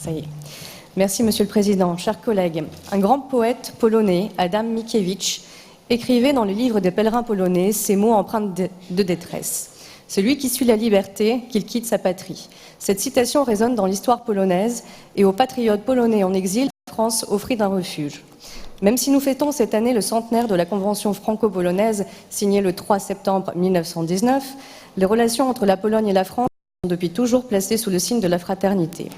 Ça y est. Merci, Monsieur le Président. Chers collègues, un grand poète polonais, Adam Mickiewicz, écrivait dans le livre des pèlerins polonais ces mots empreints de détresse. Celui qui suit la liberté, qu'il quitte sa patrie. Cette citation résonne dans l'histoire polonaise et aux patriotes polonais en exil, la France offrit un refuge. Même si nous fêtons cette année le centenaire de la Convention franco-polonaise signée le 3 septembre 1919, les relations entre la Pologne et la France sont depuis toujours placées sous le signe de la fraternité.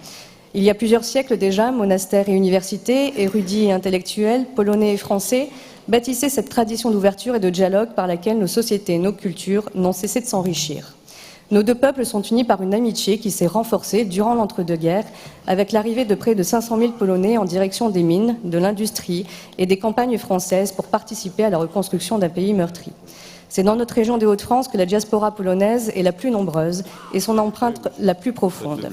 Il y a plusieurs siècles déjà, monastères et universités, érudits et intellectuels, polonais et français, bâtissaient cette tradition d'ouverture et de dialogue par laquelle nos sociétés et nos cultures n'ont cessé de s'enrichir. Nos deux peuples sont unis par une amitié qui s'est renforcée durant l'entre-deux-guerres avec l'arrivée de près de 500 000 Polonais en direction des mines, de l'industrie et des campagnes françaises pour participer à la reconstruction d'un pays meurtri. C'est dans notre région des Hauts-de-France que la diaspora polonaise est la plus nombreuse et son empreinte la plus profonde.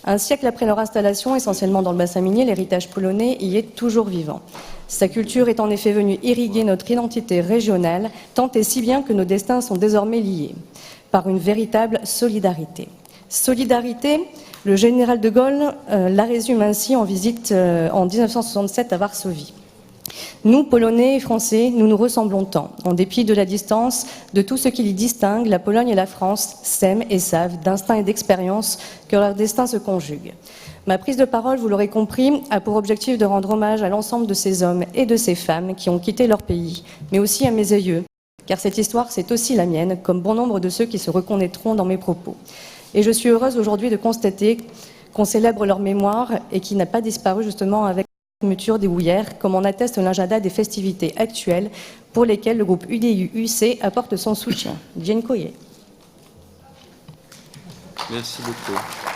Un siècle après leur installation, essentiellement dans le bassin minier, l'héritage polonais y est toujours vivant. Sa culture est en effet venue irriguer notre identité régionale, tant et si bien que nos destins sont désormais liés par une véritable solidarité. Solidarité, le général de Gaulle la résume ainsi en visite en 1967 à Varsovie. Nous, Polonais et Français, nous nous ressemblons tant. En dépit de la distance, de tout ce qui les distingue, la Pologne et la France s'aiment et savent, d'instinct et d'expérience, que leurs destins se conjuguent. Ma prise de parole, vous l'aurez compris, a pour objectif de rendre hommage à l'ensemble de ces hommes et de ces femmes qui ont quitté leur pays, mais aussi à mes aïeux, car cette histoire, c'est aussi la mienne, comme bon nombre de ceux qui se reconnaîtront dans mes propos. Et je suis heureuse aujourd'hui de constater qu'on célèbre leur mémoire et qui n'a pas disparu justement avec muture des Houillères, comme en atteste l'agenda des festivités actuelles pour lesquelles le groupe UDI-UC apporte son soutien. Dziękuję. Merci beaucoup.